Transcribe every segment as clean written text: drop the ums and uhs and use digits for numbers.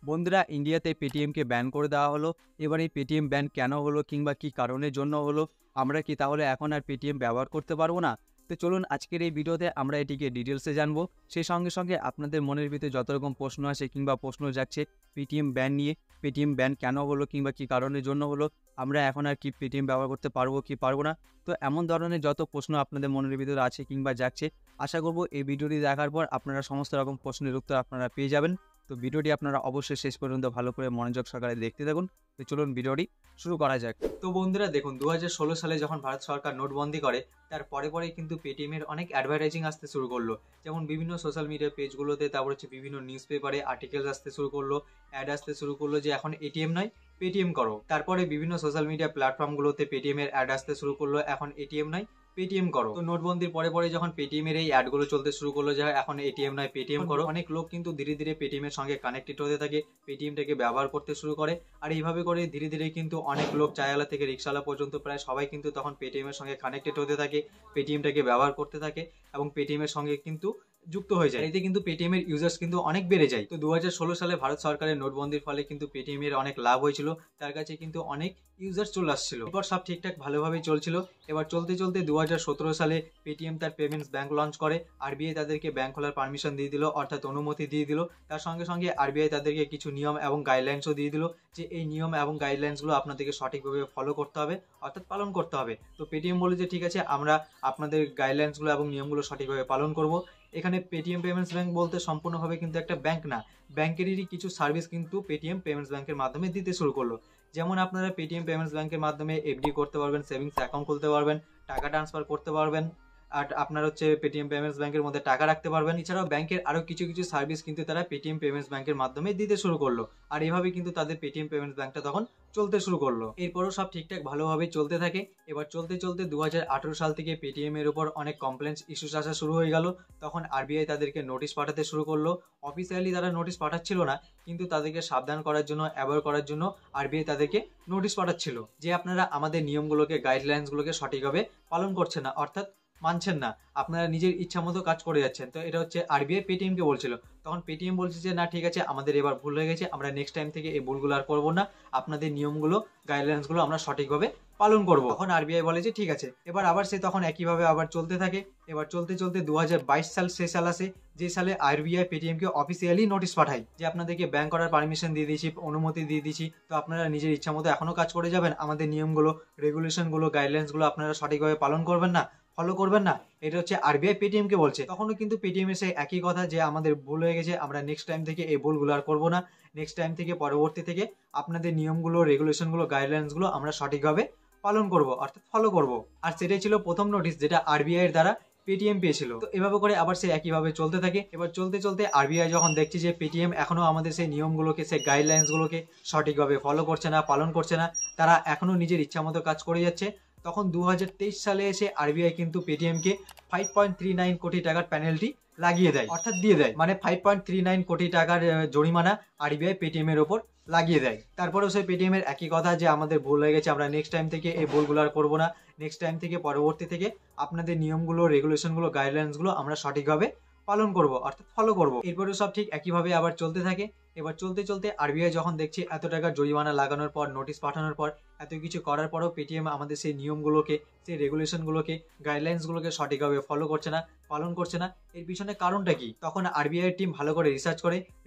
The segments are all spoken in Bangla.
বন্ধুরা, ইন্ডিয়াতে পেটিএমকে ব্যান করে দেওয়া হলো। এবার এই পেটিএম ব্যান কেন হলো কিংবা কি কারণের জন্য হলো, আমরা কি তাহলে এখন আর পেটিএম ব্যবহার করতে পারবো না? তো চলুন আজকের এই ভিডিওতে আমরা এটিকে ডিটেলসে জানবো। সেই সঙ্গে সঙ্গে আপনাদের মনের ভিতরে যত রকম প্রশ্ন আসে কিংবা প্রশ্ন যাচ্ছে পেটিএম ব্যান নিয়ে, পেটিএম ব্যান কেন হলো কিংবা কি কারণের জন্য হলো, আমরা এখন আর কি পেটিএম ব্যবহার করতে পারবো কি পারবো না, তো এমন ধরনের যত প্রশ্ন আপনাদের মনের ভিতরে আছে কিংবা যাচ্ছে, আশা করব এই ভিডিওটি দেখার পর আপনারা সমস্ত রকম প্রশ্নের উত্তর আপনারা পেয়ে যাবেন। তো ভিডিওটি আপনারা অবশ্যই শেষ পর্যন্ত ভালো করে মনোযোগ সহকারে দেখতে থাকুন। তো চলুন ভিডিওটি শুরু করা যাক। তো বন্ধুরা দেখুন, 2016 সালে যখন ভারত সরকার নোটবন্দি করে, তার পরেই কিন্তু পেটিএমের অনেক অ্যাডভার্টাইজিং আসতে শুরু করলো। যেমন বিভিন্ন সোশ্যাল মিডিয়া পেজগুলোতে, তারপর হচ্ছে বিভিন্ন নিউজ পেপারে আর্টিকেলস আসতে শুরু করলো, অ্যাড আসতে শুরু করলো যে এখন এটিএম নয় পেটিএম করো। তারপরে বিভিন্ন সোশ্যাল মিডিয়া প্ল্যাটফর্মগুলোতে পেটিএম এর অ্যাড আসতে শুরু করলো, এখন এটিএম নয় পেটিএম করো। তো নোটবন্দির পরে যখন পেটিএম এর এই অ্যাডগুলো চলতে শুরু করলো যে এখন এটিএম নয় পেটিএম করো, অনেক লোক কিন্তু ধীরে ধীরে পেটিএম এর সঙ্গে কানেক্টেড হতে থাকে, পেটিএমটাকে ব্যবহার করতে শুরু করে। আর এইভাবে করে ধীরে ধীরে কিন্তু অনেক লোক, চায়ওয়ালা থেকে রিক্সাওয়ালা পর্যন্ত প্রায় সবাই কিন্তু তখন পেটিএম এর সঙ্গে কানেক্টেড হতে থাকে, পেটিএমটাকে ব্যবহার করতে থাকে এবং পেটিএম এর সঙ্গে কিন্তু যুক্ত হয়ে যায়। এতে কিন্তু পেটিএম এর ইউজার্স কিন্তু অনেক বেড়ে যায়। তো 2016 সালে ভারত সরকারের নোটবন্দির ফলে কিন্তু পেটিএম এর অনেক লাভ হয়েছিল, তার কাছে কিন্তু অনেক ইউজার চলে আসছিল। এরপর সব ঠিকঠাক ভালোভাবেই চলছিল। এবার চলতে চলতে 2017 সালে পেটিএম তার পেমেন্টস ব্যাংক লঞ্চ করে। আরবিআই তাদেরকে ব্যাংক খোলার পারমিশন দিয়ে দিল, অর্থাৎ অনুমতি দিয়ে দিল। তার সঙ্গে সঙ্গে আরবিআই তাদেরকে কিছু নিয়ম এবং গাইডলাইন্সও দিয়ে দিল যে এই নিয়ম এবং গাইডলাইন্সগুলো আপনাদেরকে সঠিকভাবে ফলো করতে হবে, অর্থাৎ পালন করতে হবে। তো পেটিএম বলে যে ঠিক আছে, আমরা আপনাদের গাইডলাইন্সগুলো এবং নিয়মগুলো সঠিকভাবে পালন করব। এখানে পেটিএম পেমেন্টস ব্যাংক বলতে সম্পূর্ণভাবে কিন্তু একটা ব্যাংক না, ব্যাংকেরই কিছু সার্ভিস কিন্তু পেটিএম পেমেন্টস ব্যাংকের মাধ্যমে দিতে শুরু করলো। যেমন আপনারা পেটিএম পেমেন্টস ব্যাংকের মাধ্যমে এফডি করতে পারবেন, সেভিংস অ্যাকাউন্ট খুলতে পারবেন, টাকা ট্রান্সফার করতে পারবেন, আর আপনার হচ্ছে পেটিএম পেমেন্টস ব্যাংকের মধ্যে টাকা রাখতে পারবেন। এছাড়াও ব্যাংকের আরো কিছু কিছু সার্ভিস কিন্তু তারা পেটিএম পেমেন্টস ব্যাংকের মাধ্যমে দিতে শুরু করলো। আর এইভাবে কিন্তু তাদের পেটিএম পেমেন্টস ব্যাংকটা তখন চলতে শুরু করলো। এরপরও সব ঠিকঠাক ভালোভাবে চলতে থাকে। এবার চলতে চলতে 2018 সাল থেকে পেটিএম এর উপর অনেক কমপ্লেন্টস ইস্যুস আসা শুরু হয়ে গেল। তখন আরবিআই তাদেরকে নোটিশ পাঠাতে শুরু করলো। অফিসিয়ালি তারা নোটিশ পাঠাচ্ছিল না, কিন্তু তাদেরকে সাবধান করার জন্য, অ্যাভয়েড করার জন্য আরবিআই তাদেরকে নোটিশ পাঠাচ্ছিল যে আপনারা আমাদের নিয়মগুলোকে, গাইডলাইন্সগুলোকে সঠিকভাবে পালন করছেন না, অর্থাৎ মানছেন না, আপনারা নিজের ইচ্ছা মতো কাজ করে যাচ্ছেন। তো এটা হচ্ছে আরবিআই পেটিএমকে বলছিল। তখন পেটিএম বলছে যে না ঠিক আছে, আমাদের এবার ভুল হয়ে গেছে, আমরা নেক্সট টাইম থেকে এই ভুলগুলো আর করবো না, আপনাদের নিয়মগুলো, গাইডলাইন্সগুলো আমরা সঠিকভাবে পালন করবো। তখন আরবিআই বলে যে ঠিক আছে। এবার আবার সে তখন একইভাবে আবার চলতে থাকে। এবার চলতে চলতে 2022 সাল শেষ সাল আসে, যে সালে আরবিআই পেটিএমকে অফিসিয়ালি নোটিশ পাঠায় যে আপনাদেরকে ব্যাংক করার পারমিশন দিয়ে দিয়েছি, অনুমতি দিয়ে দিয়েছি, তো আপনারা নিজের ইচ্ছা মতো এখনো কাজ করে যাবেন, আমাদের নিয়মগুলো, রেগুলেশনগুলো, গাইডলাইন্সগুলো আপনারা সঠিকভাবে পালন করবেন না, ফলো করবেন না। এটা হচ্ছে আরবিআই পেটিএম কে বলছে। তখনও কিন্তু পেটিএম এসে একই কথা যে আমাদের ভুল হয়ে গেছে, আমরা নেক্সট টাইম থেকে এই ভুলগুলো আর করবো না, নেক্সট টাইম থেকে, পরবর্তী থেকে আপনাদের নিয়মগুলো, রেগুলেশনগুলো, গাইডলাইন্সগুলো আমরা সঠিকভাবে পালন করব, অর্থাৎ ফলো করব। আর সেটাই ছিল প্রথম নোটিশ যেটা আরবিআই এর দ্বারা পেটিএম পেয়েছিল। তো এভাবে করে আবার সে একইভাবে চলতে থাকে। এবার চলতে চলতে আরবিআই যখন দেখছে যে পেটিএম এখনো আমাদের সেই নিয়মগুলোকে, সেই গাইডলাইন্সগুলোকে সঠিকভাবে ফলো করছে না, পালন করছে না, তারা এখনো নিজের ইচ্ছা মতো কাজ করে যাচ্ছে, তখন 2023 সালে এসে আরবিআই কিন্তু পেটিএমকে 5.39 কোটি টাকার পেনাল্টি লাগিয়ে দেয়, অর্থাৎ দিয়ে দেয়। মানে 5.39 কোটি টাকার জরিমানা আরবিআই পেটিএম এর ওপর লাগিয়ে দেয়। তারপরেও সেই পেটিএম এর একই কথা যে আমাদের ভুল হয়ে গেছে, আমরা নেক্সট টাইম থেকে এই ভুলগুলো আর করবো না, নেক্সট টাইম থেকে, পরবর্তী থেকে আপনাদের নিয়মগুলো, রেগুলেশনগুলো, গাইডলাইন্সগুলো আমরা সঠিকভাবে পালন করব, অর্থাৎ ফলো করব। এরপরে সব ঠিক একইভাবে আবার চলতে থাকে। এবার চলতে চলতে আরবিআই যখন দেখছে এত টাকার জরিমানা লাগানোর পর, নোটিশ পাঠানোর পর, এত কিছু করার পরেও পেটিএম আমাদের সেই নিয়মগুলোকে, সেই রেগুলেশনগুলোকে, গাইডলাইন্সগুলোকে সঠিকভাবে ফলো করছে না, পালন করছে না, এর পিছনে কারণটা কি? তখন আরবিআই টিম ভালো করে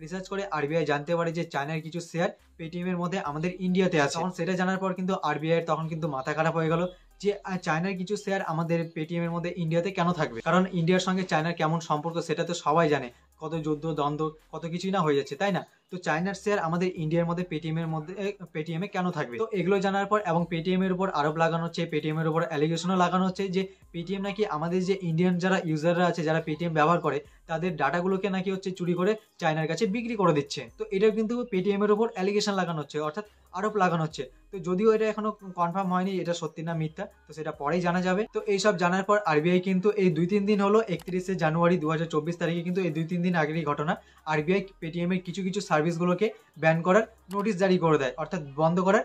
রিসার্চ করে আরবিআই জানতে পারে যে চায়নার কিছু শেয়ার পেটিএম এর মধ্যে আমাদের ইন্ডিয়াতে আছে। তখন সেটা জানার পর কিন্তু আরবিআই তখন কিন্তু মাথা খারাপ হয়ে গেল যে চায়নার কিছু শেয়ার আমাদের পেটিএম এর মধ্যে ইন্ডিয়াতে কেন থাকবে? কারণ ইন্ডিয়ার সঙ্গে চায়নার কেমন সম্পর্ক সেটা তো সবাই জানে, কত যুদ্ধ দ্বন্দ্ব, কত কিছুই না হয়ে যাচ্ছে, তাই না? তো চায়নার শেয়ার আমাদের ইন্ডিয়ার মধ্যে পেটিএম এ কেন থাকবে? তো এগুলো জানার পর এবং পেটিএম এর উপর আরোপ লাগানো হচ্ছে, পেটিএম এর উপর অ্যালিগেশনও লাগানো হচ্ছে যে পেটিএম নাকি আমাদের যে ইন্ডিয়ান যারা ইউজাররা আছে, যারা পেটিএম ব্যবহার করে, তাদের ডাটাগুলোকে নাকি হচ্ছে চুরি করে চায়নার কাছে বিক্রি করে দিচ্ছে। তো এটাও কিন্তু পেটিএম এর উপর অ্যালিগেশন লাগানো হচ্ছে, অর্থাৎ আরোপ লাগানো হচ্ছে। তো যদিও এটা এখনো কনফার্ম হয়নি এটা সত্যি না মিথ্যা, তো সেটা পরেই জানা যাবে। তো এইসব জানার পর আরবিআই কিন্তু এই 2-3 দিন হলো, 31শে জানুয়ারি 2024 তারিখে কিন্তু এই 2-3 দিন আগেরই ঘটনা, আরবিআই পেটিএম এর কিছু কিছু সার্ভিসগুলোকে ব্যান করার নোটিশ জারি করে দেয়, অর্থাৎ বন্ধ করার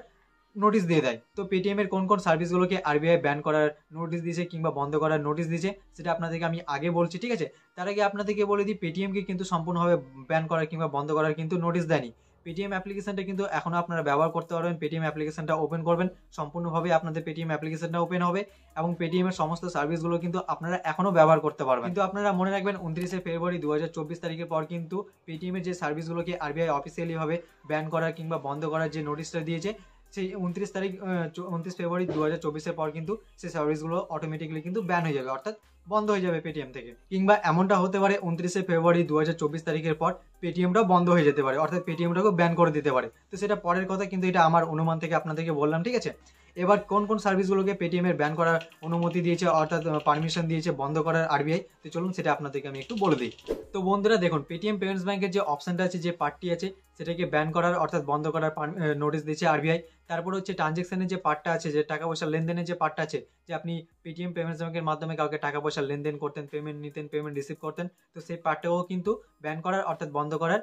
নোটিশ দিয়ে দেয়। তো পেটিএম এর কোন কোন সার্ভিসগুলোকে আরবিআই ব্যান করার নোটিশ দিয়েছে কিংবা বন্ধ করার নোটিশ দিয়েছে সেটা আপনাদেরকে আমি আগে বলছি, ঠিক আছে? তার আগে আপনাদেরকে বলে দিই, পেটিএম কে কিন্তু সম্পূর্ণভাবে ব্যান করার কিংবা বন্ধ করার কিন্তু নোটিশ দেয়নি। পেটিএম অ্যাপ্লিকেশনটা কিন্তু এখনও আপনারা ব্যবহার করতে পারবেন। পেটিএম অ্যাপ্লিকেশনটা ওপেন করবেন, সম্পূর্ণভাবে আপনাদের পেটিএম অ্যাপ্লিকেশনটা ওপেন হবে এবং পেটিএমের সমস্ত সার্ভিসগুলো কিন্তু আপনারা এখনও ব্যবহার করতে পারবেন। কিন্তু আপনারা মনে রাখবেন 29শে ফেব্রুয়ারি 2024 তারিখের পর কিন্তু পেটিএমের যে সার্ভিসগুলোকে আরবিআই অফিসিয়ালিভাবে ব্যান করার কিংবা বন্ধ করার যে নোটিশটা দিয়েছে, সেই 29 ফেব্রুয়ারি 2024-এর পর কিন্তু সেই সার্ভিসগুলো অটোমেটিক্যালি কিন্তু ব্যান হয়ে যাবে, অর্থাৎ বন্ধ হয়ে যাবে পেটিএম থেকে। কিংবা এমনটা হতে পারে 29শে ফেব্রুয়ারি 2024 তারিখের পর পেটিএমটাও বন্ধ হয়ে যেতে পারে, অর্থাৎ পেটিএমটাকেও ব্যান করে দিতে পারে। তো সেটা পরের কথা, কিন্তু এটা আমার অনুমান থেকে আপনাদেরকে বললাম, ঠিক আছে। এবার কোন কোন সার্ভিসগুলোকে পেটিএমের ব্যান করার অনুমতি দিয়েছে, অর্থাৎ পারমিশন দিয়েছে বন্ধ করার আরবিআই, তো চলুন সেটা আপনাদেরকে আমি একটু বলে দিই। তো বন্ধুরা দেখুন, পেটিএম পেমেন্টস ব্যাংকের যে অপশনটা আছে, যে পার্টটি আছে, সেটাকে ব্যান করার অর্থাৎ বন্ধ করার নোটিশ দিয়েছে আরবিআই। তারপর হচ্ছে ট্রানজেকশনের যে পার্টটা আছে, যে টাকা পয়সা লেনদেনের যে পার্টটা আছে, যে আপনি পেটিএম পেমেন্টস ব্যাংকের মাধ্যমে কাউকে টাকা পয়সা লেনদেন করতেন, পেমেন্ট নিতেন, পেমেন্ট রিসিভ করতেন, তো সেই পার্টটাও কিন্তু ব্যান করার অর্থাৎ বন্ধ করার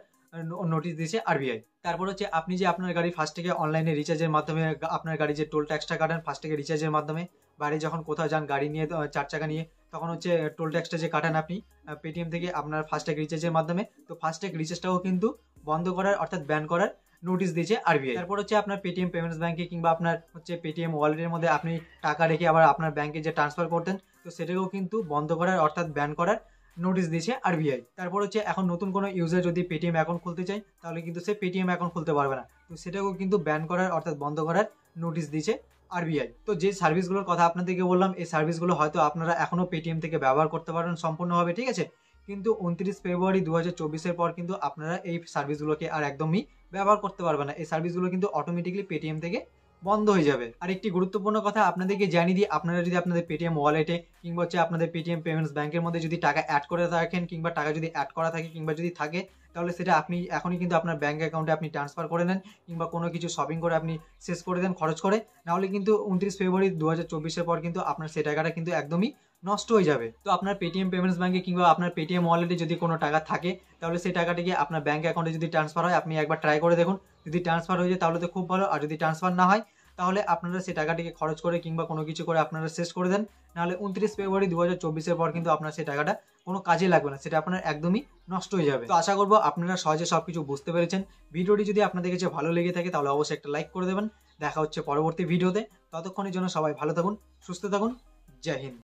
নোটিশ দিয়েছে আরবিআই। তারপর হচ্ছে আপনি যে আপনার গাড়ি ফাস্ট্যাগে অনলাইনে রিচার্জের মাধ্যমে আপনার গাড়ি যে টোল ট্যাক্সটা কাটেন ফাস্ট্যাগে রিচার্জের মাধ্যমে, বাইরে যখন কোথাও যান গাড়ি নিয়ে 4 চাকা নিয়ে, তখন হচ্ছে টোল ট্যাক্সটা যে কাটেন আপনি পেটিএম থেকে আপনার ফাস্ট্যাগ রিচার্জের মাধ্যমে, তো ফাস্ট্যাগ রিচার্জটাও কিন্তু বন্ধ করার অর্থাৎ ব্যান করার নোটিশ দিয়েছে আরবিআই। তারপর হচ্ছে আপনার পেটিএম পেমেন্টস ব্যাংকে কিংবা আপনার হচ্ছে পেটিএম ওয়ালেটের মধ্যে আপনি টাকা রেখে আবার আপনার ব্যাংকে যে ট্রান্সফার করতেন, তো সেটাকেও কিন্তু বন্ধ করার অর্থাৎ ব্যান করার নোটিশ দিয়েছে আরবিআই। তারপর হচ্ছে এখন নতুন কোনো ইউজার যদি পেটিএম অ্যাকাউন্ট খুলতে চায়, তাহলে কিন্তু সে পেটিএম অ্যাকাউন্ট খুলতে পারবে না, তো সেটাকেও কিন্তু ব্যান করার অর্থাৎ বন্ধ করার নোটিশ দিয়েছে আরবিআই। তো যে সার্ভিসগুলোর কথা আপনাদেরকে বললাম, এই সার্ভিসগুলো হয়তো আপনারা এখনও পেটিএম থেকে ব্যবহার করতে পারেন সম্পূর্ণভাবে, ঠিক আছে। কিন্তু 29 ফেব্রুয়ারি 2024-এর পর কিন্তু আপনারা এই সার্ভিসগুলোকে আর একদমই ব্যবহার করতে পারবেন না। এই সার্ভিসগুলো কিন্তু অটোমেটিক্যালি পেটিএম থেকে বন্ধ হয়ে যাবে। আর একটি গুরুত্বপূর্ণ কথা আপনাদেরকে জানিয়ে দিই, আপনারা যদি আপনাদের পেটিএম ওয়ালেটে কিংবা হচ্ছে আপনাদের পেটিএম পেমেন্টস ব্যাংকের মধ্যে যদি টাকা অ্যাড করে রাখেন, কিংবা টাকা যদি অ্যাড করা থাকে কিংবা যদি থাকে, তাহলে সেটা আপনি এখনই কিন্তু আপনার ব্যাংক অ্যাকাউন্টে আপনি ট্রান্সফার করে নেন, কিংবা কোনো কিছু শপিং করে আপনি শেষ করে দেন খরচ করে, নাহলে কিন্তু 29 ফেব্রুয়ারি 2024-এর পর কিন্তু আপনার সেই টাকাটা কিন্তু একদমই নষ্ট হয়ে যাবে। তো আপনার পেটিএম পেমেন্টস ব্যাংকে কিংবা আপনার পেটিএম ওয়ালেটে যদি কোনো টাকা থাকে, তাহলে সেই টাকাটিকে আপনার ব্যাংক অ্যাকাউন্টে যদি ট্রান্সফার হয়, আপনি একবার ট্রাই করে দেখুন। যদি ট্রান্সফার হয়ে যায় তাহলে তো খুব ভালো, আর যদি ট্রান্সফার না হয় তাহলে আপনারা সেই টাকাটিকে খরচ করে কিংবা কোনো কিছু করে আপনারা শেষ করে দেন, নাহলে 29 ফেব্রুয়ারি 2024-এর পর কিন্তু আপনার সেই টাকাটা কোনো কাজে লাগবে না, সেটা আপনার একদমই নষ্ট হয়ে যাবে। তো আশা করবো আপনারা সহজে সবকিছু বুঝতে পেরেছেন। ভিডিওটি যদি আপনাদের কাছে ভালো লেগে থাকে তাহলে অবশ্যই একটা লাইক করে দেবেন। দেখা হচ্ছে পরবর্তী ভিডিওতে, ততক্ষণের জন্য সবাই ভালো থাকুন, সুস্থ থাকুন, জয় হিন্দ।